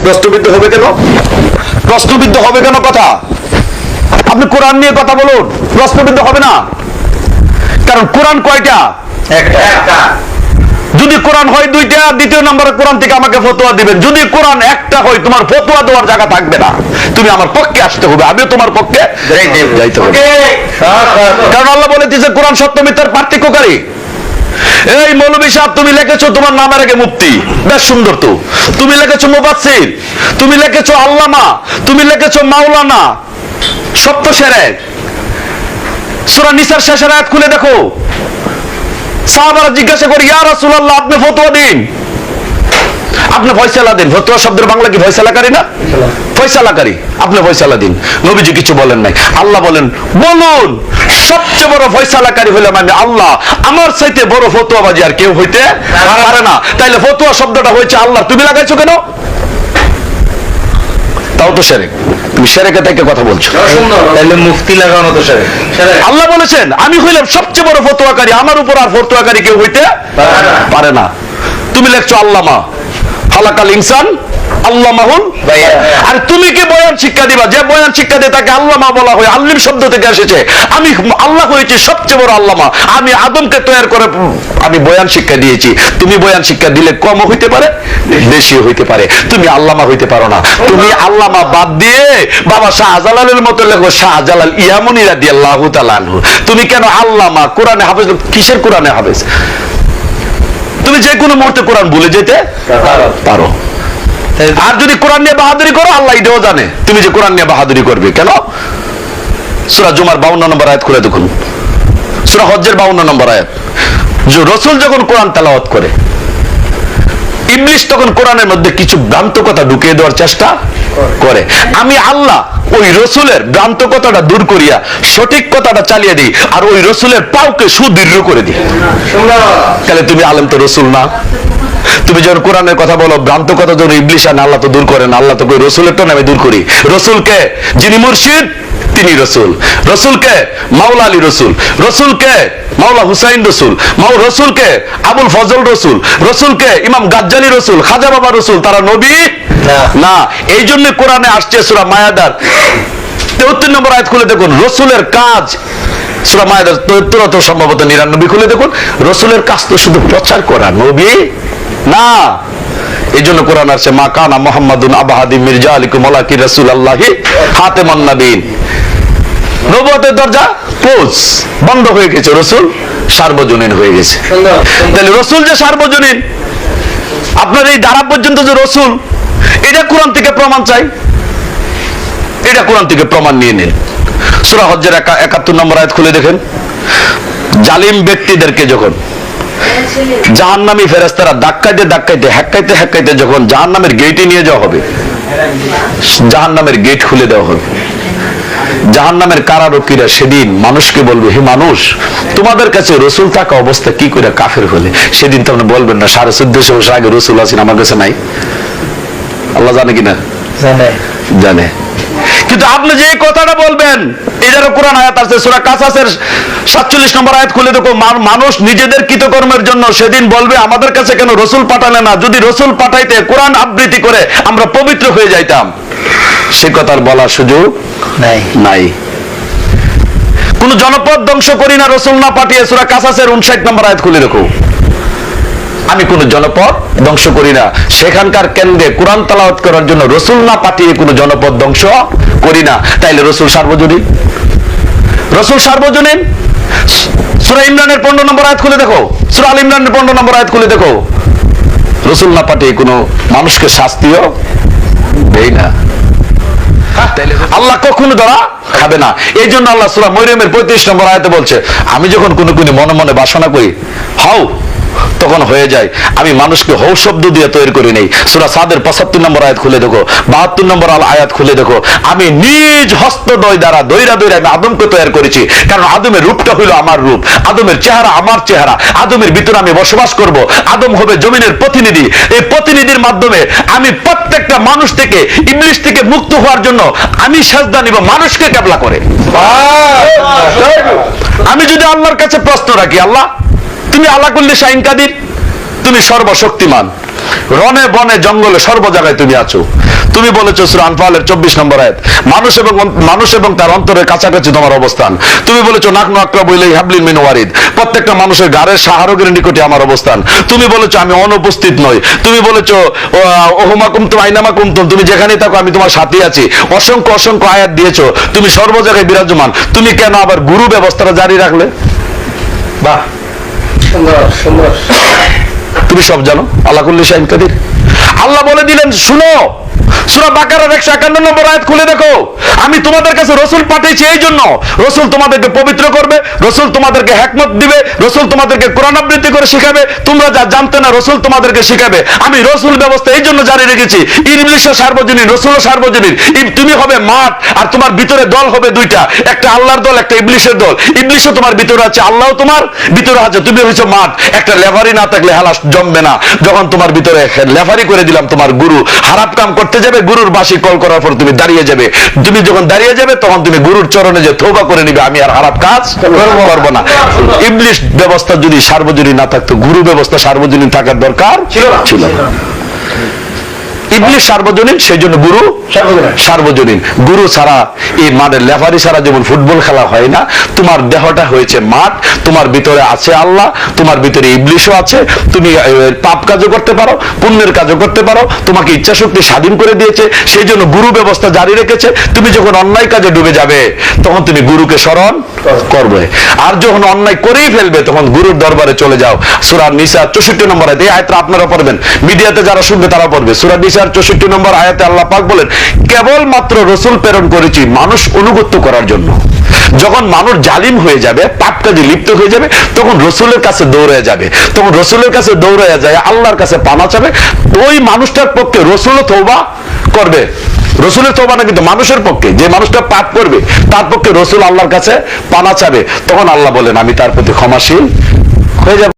প্রশ্নবিদ্ধ হবে কেন? প্রশ্নবিদ্ধ হবে কেন কথা? আপনি কোরআন নিয়ে কথা বলুন, প্রশ্নবিদ্ধ হবে না। কারণ কোরআন কয়টা? একটা। যদি কোরআন হয় দুইটা, দ্বিতীয় নম্বরে কোরআন থেকে আমাকে ফতোয়া দিবেন। যদি কোরআন একটা হয়, তোমার ফতোয়া দেওয়ার জায়গা থাকবে না, তুমি আমার পক্ষে আসতে হবে, আমিও তোমার পক্ষে যাইতে হবে। কারণ আল্লাহ বলে দিয়েছে কোরআন সত্য মিথ্যার পার্থক্যকারী। এই মৌলভী সাহেব, তুমি লিখেছো তোমার নামের আগে মুফতি, বেশ সুন্দর তো। তুমি লিখেছো মুফাসসির, তুমি লিখেছো আল্লামা, তুমি লিখেছো মাওলানা, সব তো শিরক। সূরা নিসার শেষের আয়াত খুলে দেখো। সাহাবারা জিজ্ঞাসা করে, ইয়া রাসূলুল্লাহ, আপনি ফতোয়া দিন, আপনি ফয়সালা দিন। ফতোয়া শব্দের বাংলা কি ফয়সালাকারী না? ফয়সালাকারী, আপনি ফয়সালা দিন। নবীজি কিছু বলেন নাই। আল্লাহ বলেন, বলুন সবচেয়ে বড় ফয়সালাকারী হলাম আমি আল্লাহ, আমার চাইতে বড় ফতোয়াবাজি আর কেউ হইতে পারে না। তাইলে ফতোয়া শব্দটা হয়েছে আল্লাহ, তুমি লাগাইছো কেন? তাও তো শিরক। তুমি শিরকে থেকে কথা বলছো। তাহলে মুফতি লাগানো তো শিরক। আল্লাহ বলেছেন আমি হইলাম সবচেয়ে বড় ফতোয়াকারী, আমার উপর আর ফতোয়াকারী কেউ হইতে পারে না। তুমি লিখছো আল্লামা, খালাকাল ইনসান আল্লামাহুল বায়ান। আর তুমি কি বয়ান শিক্ষা দিবা? যে বয়ান শিক্ষা দেয় তাকে আল্লামা বলা হয়, আল্লিম শব্দ থেকে এসেছে। আমি আল্লাহ হয়েছি সবচেয়ে বড় আল্লামা, আমি আদমকে তৈরি করে আমি বয়ান শিক্ষা দিয়েছি। তুমি বয়ান শিক্ষা দিলে কম হইতে পারে, বেশি হইতে পারে, তুমি আল্লামা হইতে পারো না। তুমি আল্লামা বাদ দিয়ে বাবা শাহজালালের মতো লেখো শাহজালাল ইয়ামুনি রাদিয়াল্লাহু তাআলা আনহু। তুমি কেন আল্লামা? কোরআনে হাফেজ, কিসের কোরআনে হাফেজ? তুমি যে কোনো মুহূর্তে কোরআন ভুলে যেতে পারো। আর যদি কোরআন নিয়ে বাহাদুরি করো, আল্লাহ এটাও জানে তুমি যে কোরআন নিয়ে বাহাদুরি করবে। কেন? সূরা জুমার 52 নম্বর আয়াত খুলে দেখুন, সূরা হজ্জের 52 নম্বর আয়াত। যে রাসূল যখন কোরআন তেলাওয়াত করে, ইবলিস তখন কোরআনের মধ্যে কিছু ভ্রান্ত কথা ঢুকিয়ে দেওয়ার চেষ্টা করে। আমি আল্লাহ ওই রসুলের ভ্রান্ত কথাটা দূর করিয়া সঠিক কথাটা চালিয়ে দিই, আর ওই রসুলের পাওকে সুদীর্ঘ করে দিই। তাহলে তুমি আলেম তো রসুল না। তুমি যখন কোরআনের কথা বলো, ভ্রান্ত কথা যখন ইবলিস আনে, আল্লাহ তো দূর করেন। আল্লাহ তো রসুলেরটা আমি দূর করি। রসুলকে যিনি মুর্শিদ তিনি রসুল, রসুলকে মাওলা আলী রসুল, রসুলকে মাওলা হুসাইন রসুল, রসুলকে আবুল ফজল রসুল, রসুলকে ইমাম গাজ্জালি রসুল, খাজা বাবা রসুল, তারা নবী না। এই জন্য কোরআনে আসছে সূরা মায়াদার 73 নম্বর আয়াত খুলে দেখুন, রসুলের কাজ। সূরা মায়াদার 73 সম্ভবত 99 খুলে দেখুন, রসুলের কাজ তো শুধু প্রচার করা, নবী না। এই জন্য কোরআন আসছে, মা কানা মুহাম্মাদুন আবা হাদি মির্জা আলিকুম ওয়ালাকিন রাসূলুল্লাহি খাতামুন নবীন। নবুয়তের দরজা ক্লোজ, বন্ধ হয়ে গেছে, রসুল সার্বজনীন হয়ে গেছে। তাহলে রসুল যে সার্বজনীন, আপনার এই দ্বারা পর্যন্ত যে রসুল, এটা কোরআন থেকে প্রমাণ চাই, এটা কোরআন থেকে প্রমাণ নিয়ে নিন। সূরা হজ্জের 71 নম্বর আয়াত খুলে দেখেন, জালিম ব্যক্তিদেরকে যখন জাহান্নামী ফেরেশতারা ধাক্কাইতে ধাক্কাইতে হেক্কাইতে হেক্কাইতে যখন জাহান্নামের গেটে নিয়ে যাওয়া হবে, জাহান্নামের গেট খুলে দেওয়া হবে, জাহান্নামের কারারক্ষীরা সেদিন মানুষকে বলবে, হে মানুষ, তোমাদের কাছে রসুল থাকা অবস্থা কি করে কাফের হলে? সেদিন তো আপনি বলবেন না 1450 বছর আগে রসুল আছেন, আমার কাছে নাই। আল্লাহ জানে কিনা? জানে। কিন্তু আপনি যে কথাটা বলবেন, এটারও কোরআন আয়াত আছে, সূরা কাসাসের 47 নম্বর আয়াত খুলে দেখো, মানুষ নিজেদের কৃতকর্মের জন্য সেদিন বলবে, আমাদের কাছে কেন রসুল পাঠালে না? যদি রসুল পাঠাইতে, কোরআন আবৃত্তি করে আমরা পবিত্র হয়ে যাইতাম। সে কথার বলার সুযোগ নাই। কোন জনপদ ধ্বংস করি না রসুল না পাঠিয়ে। সূরা কাসাসের 59 নম্বর আয়াত খুলে দেখো, আমি কোন জনপদ ধ্বংস করি না। সেখানকার কেন্দ্রে কোরআন তেলাওয়াত করার জন্য রসুল না পাঠিয়ে কোন জনপদ ধ্বংস করি না। তাইলে রসুল সার্বজনীন, রসুল সার্বজনীন। সূরা ইমরানের 15 নম্বর আয়াত খুলে দেখো, সূরা আল ইমরানের 15 নম্বর আয়াত খুলে দেখো, রসুল না পাঠিয়ে কোন মানুষকে শাস্তিও দেয় না। আল্লাহ কখনো ধরা খাবে না। এই জন্য আল্লাহ সূরা মরিয়মের 35 নম্বর আয়াতে বলছে, আমি যখন কোনো মনে মনে বাসনা করি, হাও তখন হয়ে যায়। আমি মানুষকে হৌ শব্দ দিয়ে তৈরি করি নেই। সূরা সাদের 75 নম্বর আয়াত খুলে দেখো, 72 নম্বর আয়াত খুলে দেখো, আমি নিজ হস্তদ্বয় দ্বারা দইরা দইরা আমি আদমকে তৈরি করেছি। কারণ আদমের রূপটা হইল আমার রূপ, আদমের চেহারা আমার চেহারা, আদমের ভিতরে আমি বসবাস করব। আদম হবে জমিনের প্রতিনিধি। এই প্রতিনিধির মাধ্যমে আমি প্রত্যেকটা মানুষ থেকে, ইবলিস থেকে মুক্ত হওয়ার জন্য আমি সাজদা নিব মানুষকে কেবলা করে। আমি যদি আল্লাহর কাছে প্রশ্ন রাখি, আল্লাহ তুমি আলা কুল্লি শাইইন কাদির, তুমি সর্বশক্তিমান, রনে বনে জঙ্গলে সর্ব জায়গায় তুমি আছো। তুমি বলেছো সূরা আনফালের 24 নম্বর আয়াত, মানুষ এবং তার অন্তরের কাছাকাছি তোমার অবস্থান। তুমি বলেছো নাহনু আকরাবু ইলাইহি হাবলিন মিন ওয়ারিদ, প্রত্যেকটা মানুষের গাড়ের সাহারগের নিকটে আমার অবস্থান। তুমি বলেছো আমি অনুপস্থিত নই। তুমি বলেছো ওহুমা কুনতুম আইনামা কুনতুম, তুমি যেখানেই থাকো আমি তোমার সাথে আছি। অসংখ্য অসংখ্য আয়াত দিয়েছো, তুমি সর্ব জায়গায় বিরাজমান। তুমি কেন আবার গুরু ব্যবস্থাটা জারি রাখলে? বাহ, সুন্দর সুন্দর। তুমি সব জানো, আল্লাহ কুল্লি শাইইন কাদির। আল্লাহ বলে দিলেন শুনো, সূরা বাকারার 151 নম্বর আয়াত খুলে দেখো, আমি তোমাদের কাছে রাসূল পাঠিয়েছি এই জন্য, রাসূল তোমাদেরকে পবিত্র করবে, রাসূল তোমাদেরকে হিকমত দিবে, রাসূল তোমাদেরকে কোরআন আবৃত্তি করে শিখাবে। তোমরা যা জানতে না রাসূল তোমাদেরকে শিখাবে। আমি রাসূল ব্যবস্থা এই জন্য জারি রেখেছি, ইবলিশও সার্বজনীন, রাসূলও সার্বজনীন। তুমি হবে মাঠ আর তোমার ভিতরে দল হবে দুইটা, একটা আল্লাহর দল, একটা ইবলিশের দল। ইবলিশও তোমার ভিতরে আছে, আল্লাহও তোমার ভিতরে আছে। তুমি হইছো মাঠ, একটা লেভারি না থাকলে হেলা জমবে না। যখন তোমার ভিতরে লেভারি করে দিলাম, তোমার গুরু খারাপ কাম করতে যাবে, গুরুর বাঁশি কল করার পর তুমি দাঁড়িয়ে যাবে। তুমি যখন দাঁড়িয়ে যাবে তখন তুমি গুরুর চরণে যে তওবা করে নিবে, আমি আর খারাপ কাজ করব না। ইবলিশ ব্যবস্থা যদি সার্বজনীন না থাকতো, গুরু ব্যবস্থা সার্বজনীন থাকার দরকার ছিল না। ইবলিশ সার্বজনীন, সেই জন্য গুরু সার্বজনীন। গুরু ছাড়া এই মাঠের লেফারি ছাড়া যেমন ফুটবল খেলা হয় না, তোমার দেহটা হয়েছে মাঠ, তোমার ভিতরে আছে আল্লাহ, তোমার ভিতরে ইবলিশও আছে। তুমি পাপ কাজও করতে পারো, পুণ্যের কাজও করতে পারো, তোমাকে ইচ্ছা শক্তি স্বাধীন করে দিয়েছে, সেই জন্য গুরু ব্যবস্থা জারি রেখেছে। তুমি যখন অন্যায় কাজে ডুবে যাবে তখন তুমি গুরুকে স্মরণ করবে, আর যখন অন্যায় করেই ফেলবে তখন গুরুর দরবারে চলে যাও। সূরা নিসা 64 নম্বর আয়াত, এই আয়াতটা আপনারা পড়বেন, মিডিয়াতে যারা শুনবে তারা পড়বে। সূরা নিসা 64 নম্বর আয়াতে আল্লাহ পাক বলেন, কেবলমাত্র রাসূল প্রেরণ করেছি মানুষ অনুগত্য করার জন্য। যখন মানুষ জালিম হয়ে যাবে, পাপ কাজে লিপ্ত হয়ে যাবে, তখন রাসূলের কাছে দৌড়ে যাবে, তখন রাসূলের কাছে দৌড়ে যায় আল্লাহর কাছে পানা চাবে। ওই মানুষটার পক্ষে রাসূলও তওবা করবে। রাসূলের তওবা না, কিন্তু মানুষের পক্ষে, যে মানুষটা পাপ করবে তার পক্ষে রাসূল আল্লাহর কাছে পানা চাবে। তখন আল্লাহ বলেন আমি তার প্রতি ক্ষমাশীল হয়ে যাব।